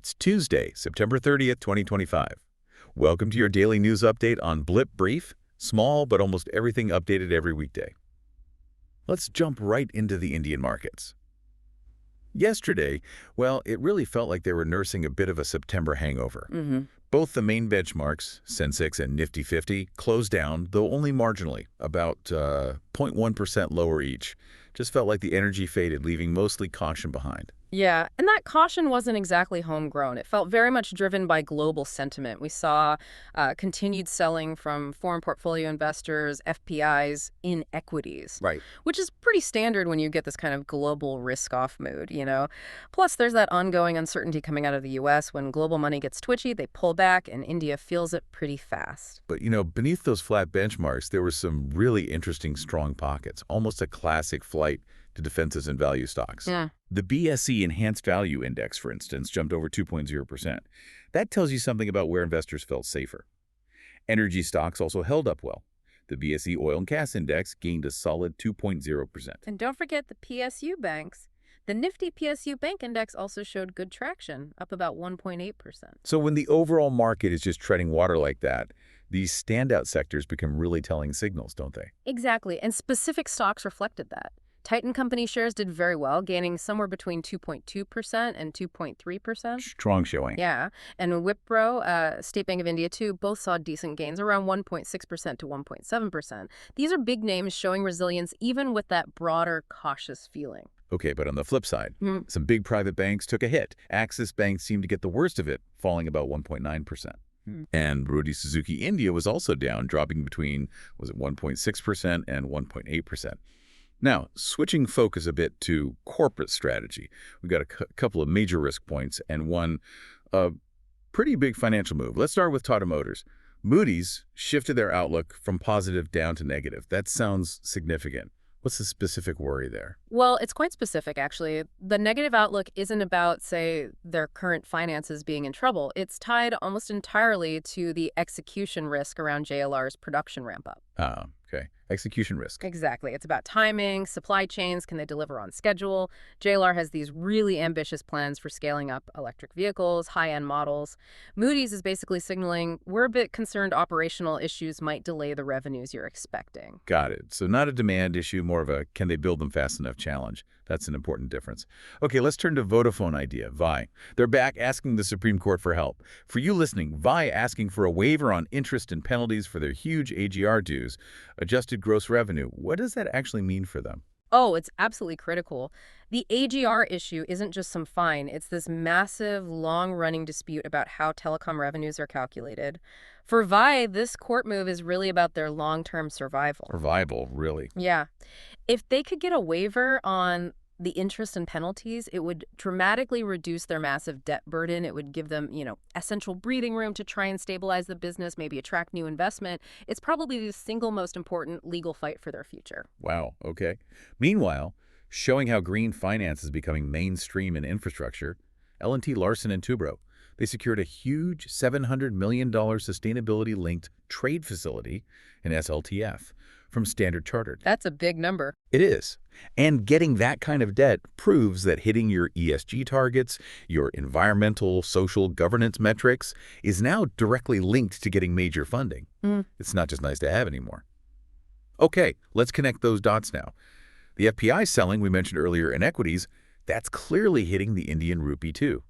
It's Tuesday, September 30th, 2025. Welcome to your daily news update on Blip Brief, small but almost everything updated every weekday. Let's jump right into the Indian markets. Yesterday, well, it really felt like they were nursing a bit of a September hangover. Both the main benchmarks, Sensex and Nifty 50, closed down, though only marginally, about 0.1% lower each. Just felt like the energy faded, leaving mostly caution behind. Yeah, and that caution wasn't exactly homegrown. It felt very much driven by global sentiment. We saw continued selling from foreign portfolio investors, FPIs, in equities, Right. which is pretty standard when you get this kind of global risk-off mood. Plus, there's that ongoing uncertainty coming out of the U.S. When global money gets twitchy, they pull back, and India feels it pretty fast. But, beneath those flat benchmarks, there were some really interesting strong pockets, almost a classic flight to defenses and value stocks. Yeah. The BSE Enhanced Value Index, for instance, jumped over 2.0%. That tells you something about where investors felt safer. Energy stocks also held up well. The BSE Oil and Gas Index gained a solid 2.0%. And don't forget the PSU banks. The Nifty PSU Bank Index also showed good traction, up about 1.8%. So when the overall market is just treading water like that, these standout sectors become really telling signals, don't they? Exactly, and specific stocks reflected that. Titan Company shares did very well, gaining somewhere between 2.2% and 2.3%. Strong showing. Yeah, and Wipro, State Bank of India too, both saw decent gains, around 1.6% to 1.7%. These are big names showing resilience even with that broader cautious feeling. Okay, but on the flip side, Mm. some big private banks took a hit. Axis Bank seemed to get the worst of it, falling about 1.9%. Hmm. And Rudy Suzuki India was also down, dropping between, was it 1.6% and 1.8%. Now, switching focus a bit to corporate strategy, we've got a couple of major risk points and one pretty big financial move. Let's start with Tata Motors. Moody's shifted their outlook from positive down to negative. That sounds significant. What's the specific worry there? Well, it's quite specific, actually. The negative outlook isn't about, say, their current finances being in trouble. It's tied almost entirely to the execution risk around JLR's production ramp-up. Okay. Execution risk. Exactly. It's about timing, supply chains, can they deliver on schedule? JLR has these really ambitious plans for scaling up electric vehicles, high-end models. Moody's is basically signaling, we're a bit concerned operational issues might delay the revenues you're expecting. Got it. So not a demand issue, more of a can they build them fast enough challenge. That's an important difference. Okay, let's turn to Vodafone Idea, Vi. They're back asking the Supreme Court for help. For you listening, Vi asking for a waiver on interest and penalties for their huge AGR dues, adjusted gross revenue. What does that actually mean for them? Oh, it's absolutely critical. The AGR issue isn't just some fine. It's this massive, long-running dispute about how telecom revenues are calculated. For Vi, this court move is really about their long-term survival. Survival, really. Yeah. If they could get a waiver on the interest and penalties, it would dramatically reduce their massive debt burden. It would give them, essential breathing room to try and stabilize the business, maybe attract new investment. It's probably the single most important legal fight for their future. Wow, okay. Meanwhile, showing how green finance is becoming mainstream in infrastructure, L&T Larsen and Toubro, they secured a huge $700 million sustainability-linked trade facility in SLTF from Standard Chartered. That's a big number. It is. And getting that kind of debt proves that hitting your ESG targets, your environmental, social governance metrics, is now directly linked to getting major funding. It's not just nice to have anymore. Okay, let's connect those dots now. The FPI selling we mentioned earlier in equities, that's clearly hitting the Indian rupee too.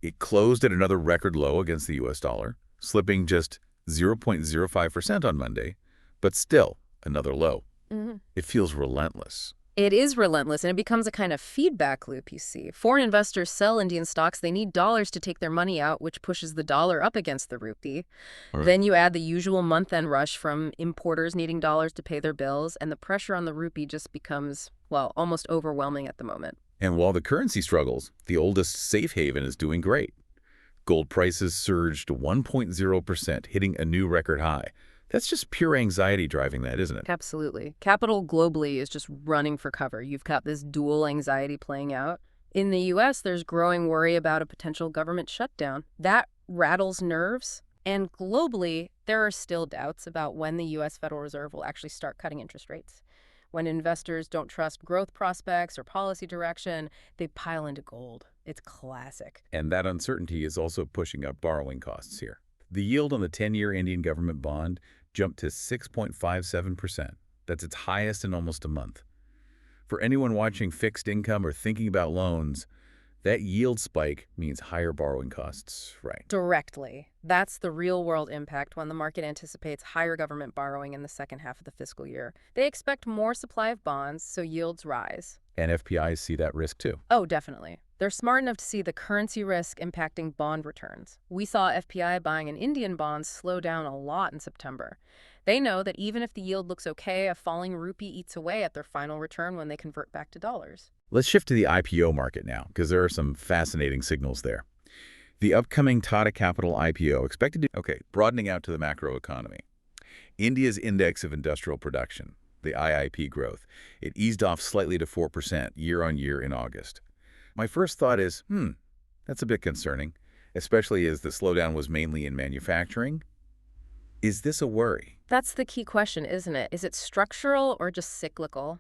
It closed at another record low against the US dollar, slipping just 0.05% on Monday, but still another low. It feels relentless. It is relentless, and it becomes a kind of feedback loop, you see. Foreign investors sell Indian stocks. They need dollars to take their money out, which pushes the dollar up against the rupee. Right. Then you add the usual month-end rush from importers needing dollars to pay their bills, and the pressure on the rupee just becomes, well, almost overwhelming at the moment. And while the currency struggles, the oldest safe haven is doing great. Gold prices surged 1.0%, hitting a new record high. That's just pure anxiety driving that, isn't it? Absolutely. Capital globally is just running for cover. You've got this dual anxiety playing out. In the U.S., there's growing worry about a potential government shutdown. That rattles nerves. And globally, there are still doubts about when the U.S. Federal Reserve will actually start cutting interest rates. When investors don't trust growth prospects or policy direction, they pile into gold. It's classic. And that uncertainty is also pushing up borrowing costs here. The yield on the 10-year Indian government bond jumped to 6.57%. That's its highest in almost a month. For anyone watching fixed income or thinking about loans, that yield spike means higher borrowing costs, right? Directly. That's the real-world impact when the market anticipates higher government borrowing in the second half of the fiscal year. They expect more supply of bonds, so yields rise. And FPIs see that risk too. Oh, definitely. They're smart enough to see the currency risk impacting bond returns. We saw FPI buying an Indian bond slow down a lot in September. They know that even if the yield looks okay, a falling rupee eats away at their final return when they convert back to dollars. Let's shift to the IPO market now, because there are some fascinating signals there. The upcoming Tata Capital IPO expected to, broadening out to the macroeconomy. India's Index of Industrial Production, the IIP growth, it eased off slightly to 4% year-on-year in August. My first thought is, that's a bit concerning, especially as the slowdown was mainly in manufacturing. Is this a worry? That's the key question, isn't it? Is it structural or just cyclical?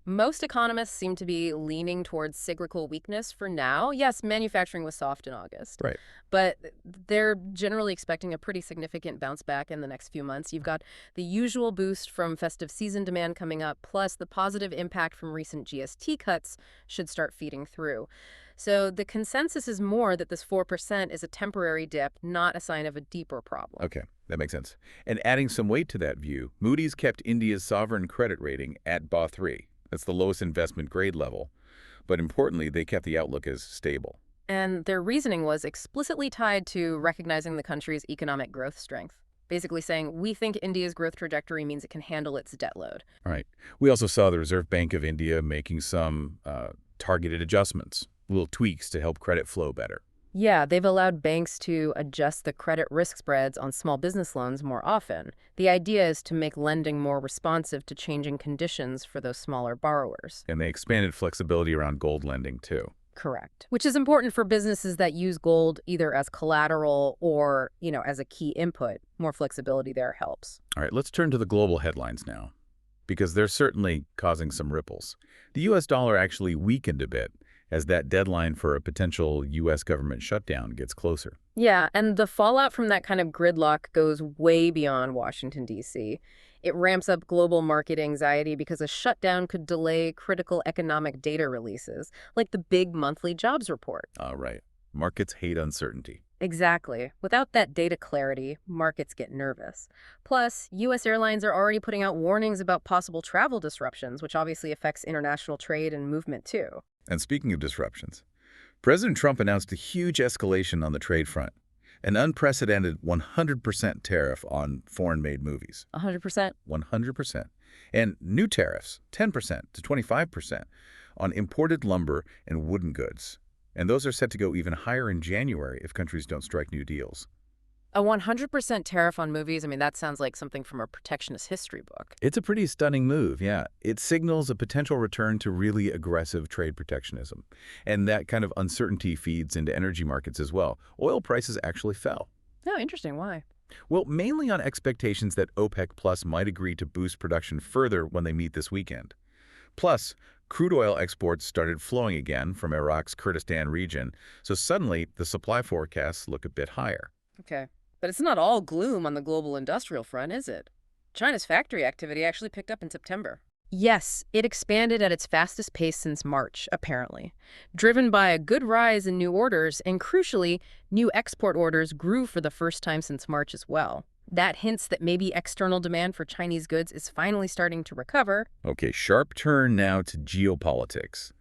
Most economists seem to be leaning towards cyclical weakness for now. Yes, manufacturing was soft in August. Right. But they're generally expecting a pretty significant bounce back in the next few months. You've got the usual boost from festive season demand coming up, plus the positive impact from recent GST cuts should start feeding through. So the consensus is more that this 4% is a temporary dip, not a sign of a deeper problem. Okay, that makes sense. And adding some weight to that view, Moody's kept India's sovereign credit rating at BA3. That's the lowest investment grade level. But importantly, they kept the outlook as stable. And their reasoning was explicitly tied to recognizing the country's economic growth strength. Basically saying, we think India's growth trajectory means it can handle its debt load. All right. We also saw the Reserve Bank of India making some targeted adjustments, little tweaks to help credit flow better. Yeah, they've allowed banks to adjust the credit risk spreads on small business loans more often. The idea is to make lending more responsive to changing conditions for those smaller borrowers. And they expanded flexibility around gold lending, too. Correct. Which is important for businesses that use gold either as collateral or, as a key input. More flexibility there helps. All right, let's turn to the global headlines now, because they're certainly causing some ripples. The U.S. dollar actually weakened a bit as that deadline for a potential U.S. government shutdown gets closer. Yeah, and the fallout from that kind of gridlock goes way beyond Washington, D.C. It ramps up global market anxiety because a shutdown could delay critical economic data releases, like the big monthly jobs report. Right. Markets hate uncertainty. Exactly. Without that data clarity, markets get nervous. Plus, U.S. airlines are already putting out warnings about possible travel disruptions, which obviously affects international trade and movement, too. And speaking of disruptions, President Trump announced a huge escalation on the trade front, an unprecedented 100% tariff on foreign-made movies. 100%? 100%. And new tariffs, 10% to 25%, on imported lumber and wooden goods. And those are set to go even higher in January if countries don't strike new deals. A 100% tariff on movies, that sounds like something from a protectionist history book. It's a pretty stunning move, yeah. It signals a potential return to really aggressive trade protectionism. And that kind of uncertainty feeds into energy markets as well. Oil prices actually fell. Oh, interesting. Why? Well, mainly on expectations that OPEC Plus might agree to boost production further when they meet this weekend. Plus, crude oil exports started flowing again from Iraq's Kurdistan region, so suddenly the supply forecasts look a bit higher. Okay. But it's not all gloom on the global industrial front, is it? China's factory activity actually picked up in September. Yes, it expanded at its fastest pace since March, apparently. Driven by a good rise in new orders, and crucially, new export orders grew for the first time since March as well. That hints that maybe external demand for Chinese goods is finally starting to recover. Okay, sharp turn now to geopolitics.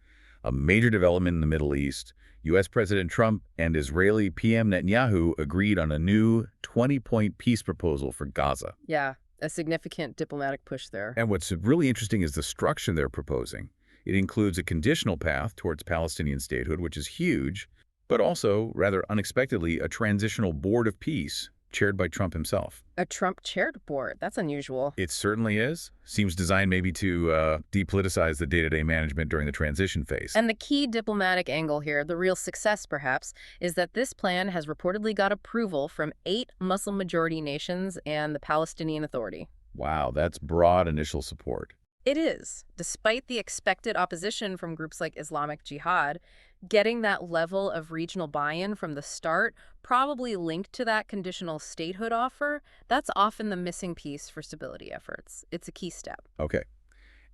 A major development in the Middle East. U.S. President Trump and Israeli PM Netanyahu agreed on a new 20-point peace proposal for Gaza. Yeah, a significant diplomatic push there. And what's really interesting is the structure they're proposing. It includes a conditional path towards Palestinian statehood, which is huge, but also, rather unexpectedly, a transitional board of peace chaired by Trump himself. A Trump-chaired board? That's unusual. It certainly is. Seems designed maybe to depoliticize the day-to-day management during the transition phase. And the key diplomatic angle here, the real success perhaps, is that this plan has reportedly got approval from 8 Muslim-majority nations and the Palestinian Authority. Wow, that's broad initial support. It is. Despite the expected opposition from groups like Islamic Jihad, getting that level of regional buy-in from the start, probably linked to that conditional statehood offer, that's often the missing piece for stability efforts. It's a key step. Okay.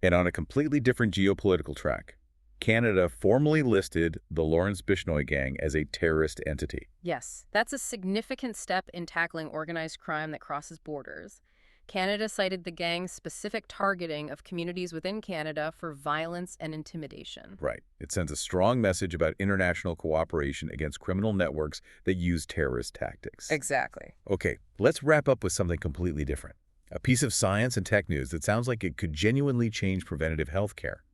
And on a completely different geopolitical track, Canada formally listed the Lawrence Bishnoi Gang as a terrorist entity. Yes, that's a significant step in tackling organized crime that crosses borders. Canada cited the gang's specific targeting of communities within Canada for violence and intimidation. Right. It sends a strong message about international cooperation against criminal networks that use terrorist tactics. Exactly. Okay, let's wrap up with something completely different. A piece of science and tech news that sounds like it could genuinely change preventative health care.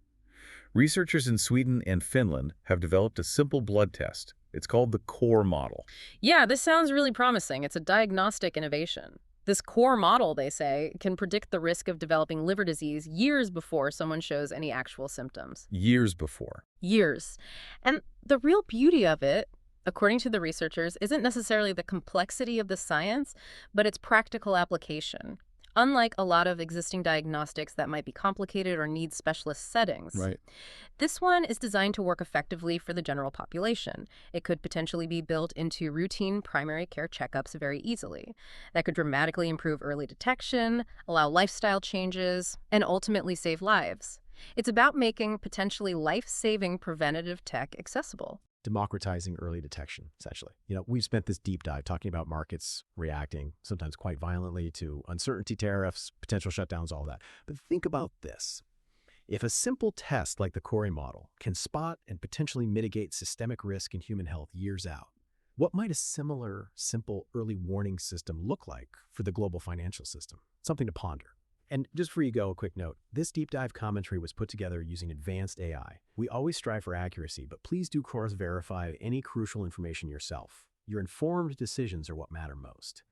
Researchers in Sweden and Finland have developed a simple blood test. It's called the CORE model. Yeah, this sounds really promising. It's a diagnostic innovation. This core model, they say, can predict the risk of developing liver disease years before someone shows any actual symptoms. Years before. Years. And the real beauty of it, according to the researchers, isn't necessarily the complexity of the science, but its practical application. Unlike a lot of existing diagnostics that might be complicated or need specialist settings. Right. This one is designed to work effectively for the general population. It could potentially be built into routine primary care checkups very easily. That could dramatically improve early detection, allow lifestyle changes, and ultimately save lives. It's about making potentially life-saving preventative tech accessible. Democratizing early detection, essentially. We've spent this deep dive talking about markets reacting, sometimes quite violently, to uncertainty, tariffs, potential shutdowns, all that. But think about this. If a simple test like the Corey model can spot and potentially mitigate systemic risk in human health years out, what might a similar, simple early warning system look like for the global financial system? Something to ponder. And just before you go, a quick note. This deep dive commentary was put together using advanced AI. We always strive for accuracy, but please do cross-verify any crucial information yourself. Your informed decisions are what matter most.